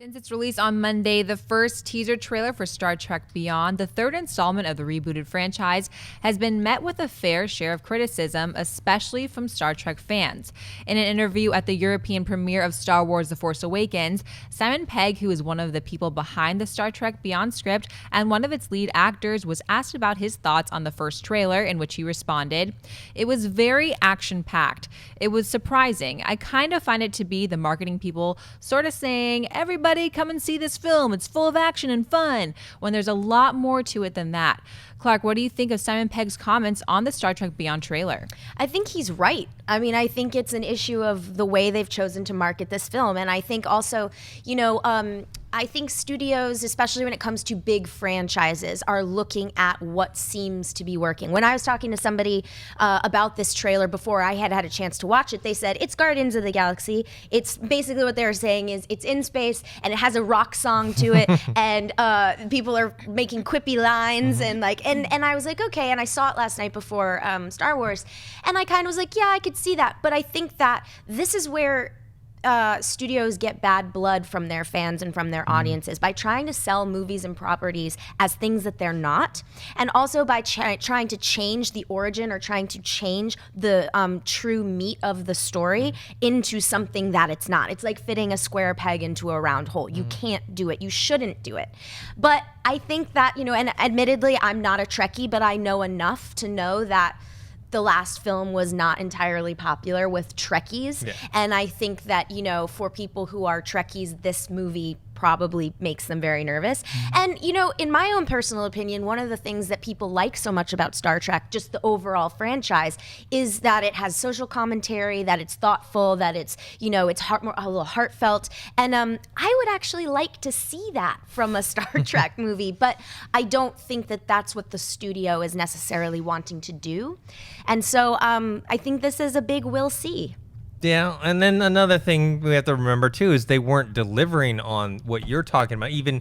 Since its release on Monday, the first teaser trailer for Star Trek Beyond, the third installment of the rebooted franchise, has been met with a fair share of criticism, especially from Star Trek fans. In an interview at the European premiere of Star Wars The Force Awakens, Simon Pegg, who is one of the people behind the Star Trek Beyond script and one of its lead actors, was asked about his thoughts on the first trailer, in which he responded, "It was very action-packed. It was surprising. I kind of find it to be the marketing people sort of saying, everybody come and see this film. It's full of action and fun," when there's a lot more to it than that. Clark, what do you think of Simon Pegg's comments on the Star Trek Beyond trailer? I think he's right. I mean, I think it's an issue of the way they've chosen to market this film. And I think also, I think studios, especially when it comes to big franchises, are looking at what seems to be working. When I was talking to somebody about this trailer before I had a chance to watch it, they said, it's Guardians of the Galaxy. It's basically what they were saying is it's in space and it has a rock song to it and people are making quippy lines and I was like, okay. And I saw it last night before Star Wars and I kind of was like, yeah, I could see that. But I think that this is where studios get bad blood from their fans and from their audiences by trying to sell movies and properties as things that they're not, and also by trying to change the origin or trying to change the true meat of the story into something that it's not. It's like fitting a square peg into a round hole. You can't do it. You shouldn't do it. But I think that, and admittedly, I'm not a Trekkie, but I know enough to know that the last film was not entirely popular with Trekkies. Yeah. And I think that, for people who are Trekkies, this movie probably makes them very nervous. And, in my own personal opinion, one of the things that people like so much about Star Trek, just the overall franchise, is that it has social commentary, that it's thoughtful, that it's, it's a little heartfelt. And I would actually like to see that from a Star Trek movie, but I don't think that that's what the studio is necessarily wanting to do. And so I think this is a big we'll see. Yeah, and then another thing we have to remember, too, is they weren't delivering on what you're talking about, even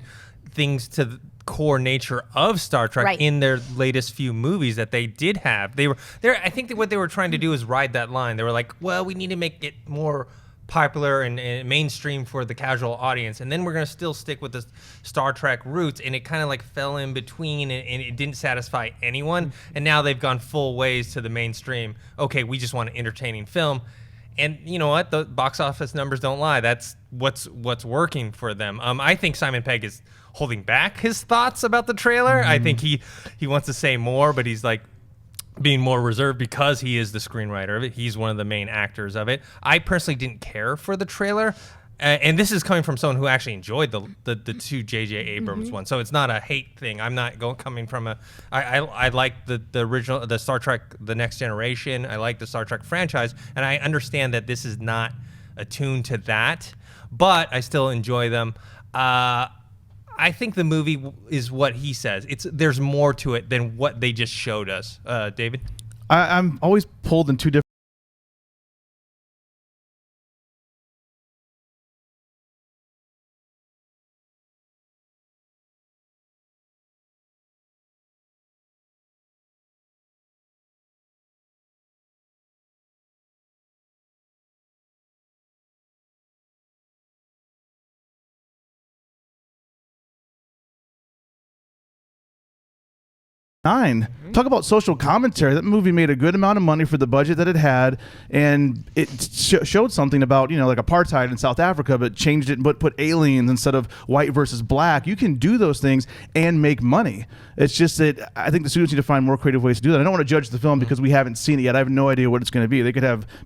things to the core nature of Star Trek in their latest few movies that they did have. I think that what they were trying to do is ride that line. They were like, well, we need to make it more popular and mainstream for the casual audience, and then we're going to still stick with the Star Trek roots, and it kind of fell in between and it didn't satisfy anyone, and now they've gone full ways to the mainstream. Okay, we just want an entertaining film. And you know what? The box office numbers don't lie. That's what's working for them. I think Simon Pegg is holding back his thoughts about the trailer. I think he wants to say more, but he's being more reserved because he is the screenwriter of it. He's one of the main actors of it. I personally didn't care for the trailer. And this is coming from someone who actually enjoyed the two J.J. Abrams ones, so it's not a hate thing. I'm not coming from I like the original, the Star Trek, The Next Generation. I like the Star Trek franchise, and I understand that this is not attuned to that, but I still enjoy them. I think the movie is what he says. There's more to it than what they just showed us. David? I'm always pulled in two different. Talk about social commentary. That movie made a good amount of money for the budget that it had, and it showed something about apartheid in South Africa, but changed it and put aliens instead of white versus black. You can do those things and make money. It's just that I think the studios need to find more creative ways to do that. I don't want to judge the film because we haven't seen it yet. I have no idea what it's going to be.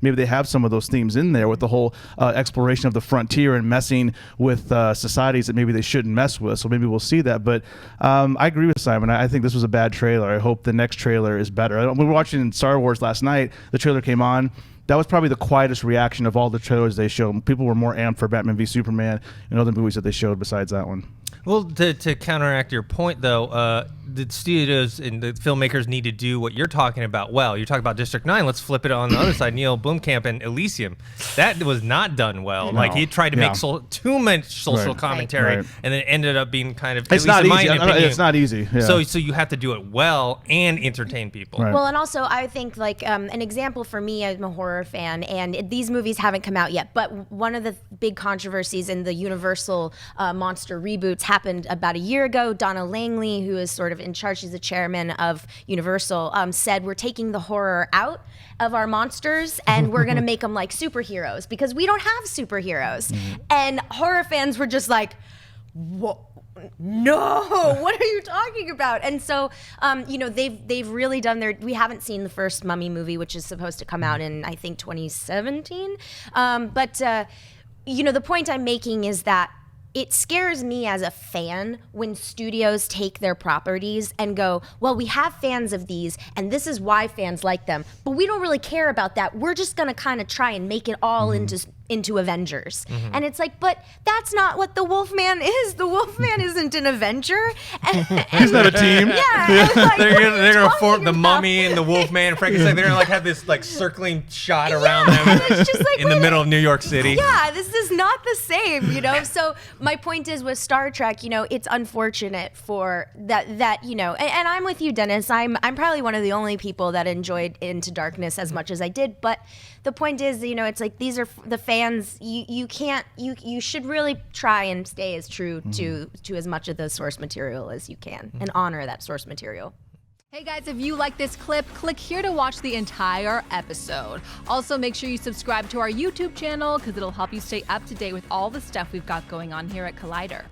Maybe they have some of those themes in there with the whole exploration of the frontier and messing with societies that maybe they shouldn't mess with. So maybe we'll see that. But I agree with Simon. I think this was a bad trailer. I hope the next trailer is better. We were watching Star Wars last night. The trailer came on. That was probably the quietest reaction of all the trailers they showed. People were more amped for Batman v Superman and other movies that they showed besides that one. Well, to counteract your point, though, the studios and the filmmakers need to do what you're talking about. Well, you're talking about District 9. Let's flip it on the other side. Neil Blomkamp and Elysium. That was not done well. Like, he tried to make too much social commentary, and then it ended up being kind of, it's not easy. It's not easy. Yeah. So you have to do it well and entertain people. Well, and also I think like an example for me, I'm a horror fan, and these movies haven't come out yet, but one of the big controversies in the Universal monster reboots happened about a year ago. Donna Langley, who is sort of in charge, she's the chairman of Universal, said we're taking the horror out of our monsters and we're gonna make them like superheroes because we don't have superheroes. And horror fans were just like, what? No, what are you talking about? And so, you know, they've really done their. We haven't seen the first Mummy movie, which is supposed to come out in I think 2017. But you know, the point I'm making is that it scares me as a fan when studios take their properties and go, well, we have fans of these, and this is why fans like them, but we don't really care about that. We're just gonna kind of try and make it all into Avengers. And it's like, but that's not what the Wolfman is. The Wolfman isn't an Avenger. He's not a team. Yeah. Like, they're gonna form the Mummy and the Wolfman and Frankenstein. They're gonna like have this like circling shot around them and it's just like, in the middle of New York City. Yeah, this is not the same, you know? So my point is with Star Trek, you know, it's unfortunate for that you know, and I'm with you, Dennis. I'm probably one of the only people that enjoyed Into Darkness as much as I did, but the point is, you know, it's like these are the fans. You should really try and stay as true to as much of the source material as you can and honor that source material. Hey guys, if you like this clip, click here to watch the entire episode. Also, make sure you subscribe to our YouTube channel because it'll help you stay up to date with all the stuff we've got going on here at Collider.